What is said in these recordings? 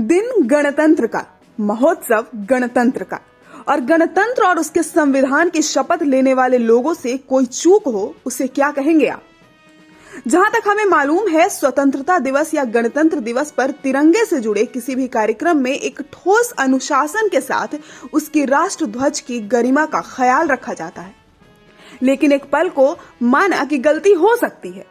दिन गणतंत्र का, महोत्सव गणतंत्र का, और गणतंत्र और उसके संविधान की शपथ लेने वाले लोगों से कोई चूक हो उसे क्या कहेंगे आप। जहां तक हमें मालूम है, स्वतंत्रता दिवस या गणतंत्र दिवस पर तिरंगे से जुड़े किसी भी कार्यक्रम में एक ठोस अनुशासन के साथ उसकी राष्ट्र ध्वज की गरिमा का ख्याल रखा जाता है। लेकिन एक पल को माना कि गलती हो सकती है,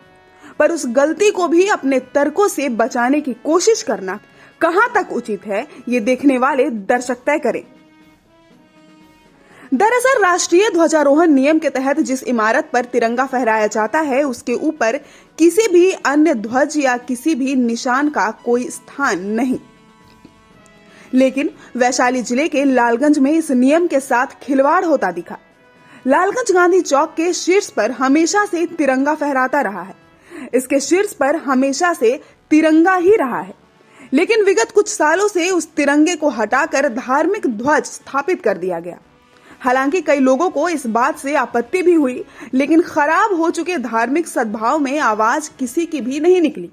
पर उस गलती को भी अपने तर्कों से बचाने की कोशिश करना कहां तक उचित है, ये देखने वाले दर्शक तय करें। दरअसल राष्ट्रीय ध्वजारोहण नियम के तहत जिस इमारत पर तिरंगा फहराया जाता है, उसके ऊपर किसी भी अन्य ध्वज या किसी भी निशान का कोई स्थान नहीं। लेकिन वैशाली जिले के लालगंज में इस नियम के साथ खिलवाड़ होता दिखा। लालगंज गांधी चौक के शीर्ष पर हमेशा से तिरंगा फहराता रहा है। इसके शीर्ष पर हमेशा से तिरंगा ही रहा है, लेकिन विगत कुछ सालों से उस तिरंगे को हटाकर धार्मिक ध्वज स्थापित कर दिया गया। हालांकि कई लोगों को इस बात से आपत्ति भी हुई, लेकिन खराब हो चुके धार्मिक सद्भाव में आवाज किसी की भी नहीं निकली।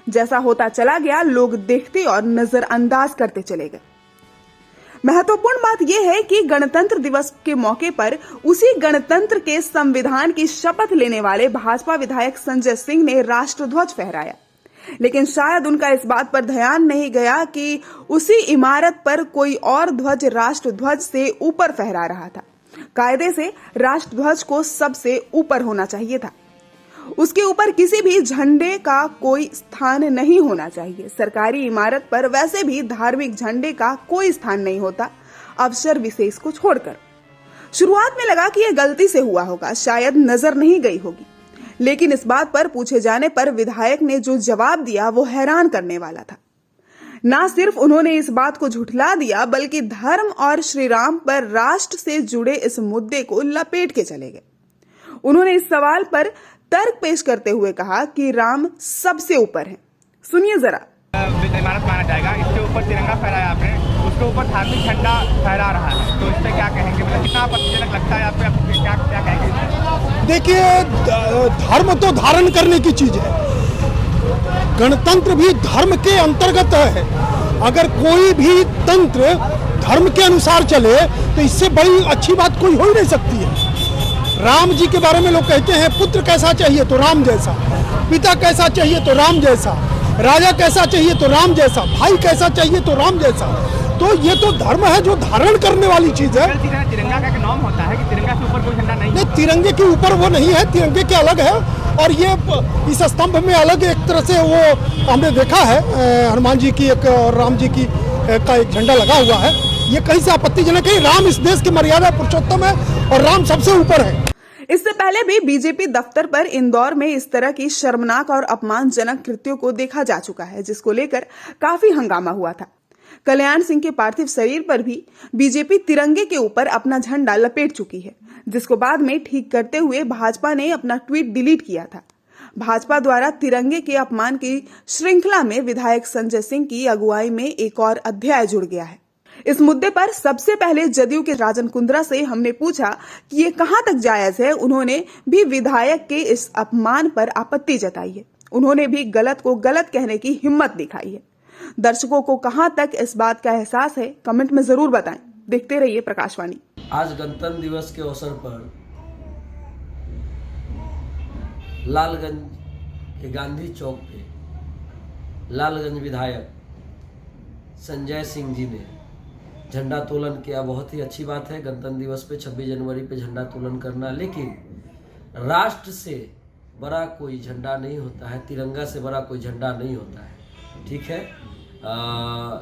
जैसा होता चला गया, लोग देखते और नजरअंदाज करते चले गए। महत्वपूर्ण बात यह है कि गणतंत्र दिवस के मौके पर उसी गणतंत्र के संविधान की शपथ लेने वाले भाजपा विधायक संजय सिंह ने राष्ट्रध्वज फहराया, लेकिन शायद उनका इस बात पर ध्यान नहीं गया कि उसी इमारत पर कोई और ध्वज राष्ट्रध्वज से ऊपर फहरा रहा था। कायदे से राष्ट्रध्वज को सबसे ऊपर होना चाहिए था। उसके ऊपर किसी भी झंडे का कोई स्थान नहीं होना चाहिए। सरकारी इमारत पर वैसे भी धार्मिक झंडे का कोई स्थान नहीं होता, अवसर विशेष को छोड़कर। शुरुआत में लगा कि यह गलती से हुआ होगा, शायद नजर नहीं गई होगी, लेकिन इस बात पर पूछे जाने पर विधायक ने जो जवाब दिया वो हैरान करने वाला था। ना सिर्फ उन्होंने इस बात को झुठला दिया, बल्कि धर्म और श्री राम पर राष्ट्र से जुड़े इस मुद्दे को लपेट के चले गए। उन्होंने इस सवाल पर तर्क पेश करते हुए कहा कि राम सबसे ऊपर है। सुनिए जरा। इमारत माना जाएगा, इसके ऊपर तिरंगा फहराया आपने, उसके ऊपर धार्मिक झंडा फहरा रहा है, तो इस पे क्या कहेंगे? मतलब कितना आपत्तिजनक लगता है आपको? क्या कहेंगे? देखिए, धर्म तो धारण करने की चीज है। गणतंत्र भी धर्म के अंतर्गत है। अगर कोई भी तंत्र धर्म के अनुसार चले तो इससे बड़ी अच्छी बात कोई हो ही नहीं सकती है। राम जी के बारे में लोग कहते हैं, पुत्र कैसा चाहिए तो राम जैसा, पिता कैसा चाहिए तो राम जैसा, राजा कैसा चाहिए तो राम जैसा, भाई कैसा चाहिए तो राम जैसा। तो ये तो धर्म है जो धारण करने वाली चीज है। तिरंगा का नाम होता है कि तिरंगा से ऊपर कोई झंडा नहीं, तिरंगे के ऊपर वो नहीं है, तिरंगे के अलग है। और ये इस स्तंभ में अलग एक तरह से वो हमने देखा है, हनुमान जी की एक और राम जी की का एक झंडा लगा हुआ है। ये कहीं से आपत्तिजनक है। राम इस देश की मर्यादा पुरुषोत्तम है और राम सबसे ऊपर है। इससे पहले भी बीजेपी दफ्तर पर इंदौर में इस तरह की शर्मनाक और अपमानजनक कृत्यों को देखा जा चुका है, जिसको लेकर काफी हंगामा हुआ था। कल्याण सिंह के पार्थिव शरीर पर भी बीजेपी तिरंगे के ऊपर अपना झंडा लपेट चुकी है, जिसको बाद में ठीक करते हुए भाजपा ने अपना ट्वीट डिलीट किया था। भाजपा द्वारा तिरंगे के अपमान की श्रृंखला में विधायक संजय सिंह की अगुवाई में एक और अध्याय जुड़ गया है। इस मुद्दे पर सबसे पहले जदयू के राजन कुंद्रा से हमने पूछा कि ये कहां तक जायज है। उन्होंने भी विधायक के इस अपमान पर आपत्ति जताई है। उन्होंने भी गलत को गलत कहने की हिम्मत दिखाई है। दर्शकों को कहां तक इस बात का एहसास है, कमेंट में जरूर बताएं। देखते रहिए प्रकाशवाणी। आज गणतंत्र दिवस के अवसर पर लालगंज के गांधी चौक पे लालगंज विधायक संजय सिंह जी ने झंडा तोलन किया। बहुत ही अच्छी बात है गणतंत्र दिवस पे 26 जनवरी पे झंडा तोलन करना, लेकिन राष्ट्र से बड़ा कोई झंडा नहीं होता है, तिरंगा से बड़ा कोई झंडा नहीं होता है। ठीक है,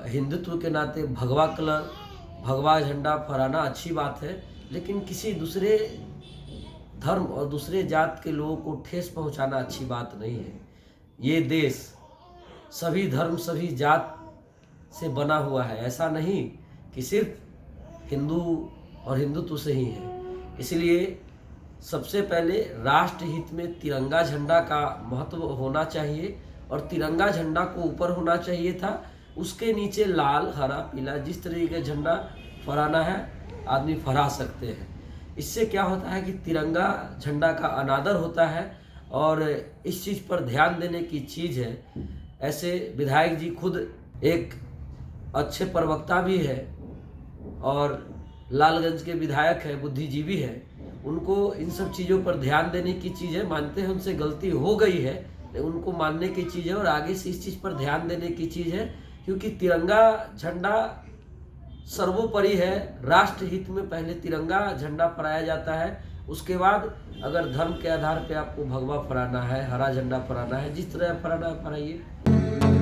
हिंदुत्व के नाते भगवा कलर, भगवा झंडा फहराना अच्छी बात है, लेकिन किसी दूसरे धर्म और दूसरे जात के लोगों को ठेस पहुंचाना अच्छी बात नहीं है। ये देश सभी धर्म सभी जात से बना हुआ है, ऐसा नहीं कि सिर्फ हिंदू और हिंदुत्व से ही है। इसलिए सबसे पहले राष्ट्र हित में तिरंगा झंडा का महत्व होना चाहिए और तिरंगा झंडा को ऊपर होना चाहिए था। उसके नीचे लाल, हरा, पीला जिस तरीके का झंडा फहराना है आदमी फहरा सकते हैं। इससे क्या होता है कि तिरंगा झंडा का अनादर होता है और इस चीज़ पर ध्यान देने की चीज़ है। ऐसे विधायक जी खुद एक अच्छे प्रवक्ता भी है और लालगंज के विधायक है, बुद्धिजीवी है, उनको इन सब चीज़ों पर ध्यान देने की चीज़ है। मानते हैं उनसे गलती हो गई है, लेकिन उनको मानने की चीज़ है और आगे से इस चीज़ पर ध्यान देने की चीज़ है, क्योंकि तिरंगा झंडा सर्वोपरि है। राष्ट्र हित में पहले तिरंगा झंडा फहराया जाता है, उसके बाद अगर धर्म के आधार पे आपको भगवा फहराना है, हरा झंडा फहराना है, जिस तरह फहराना है फहराइए।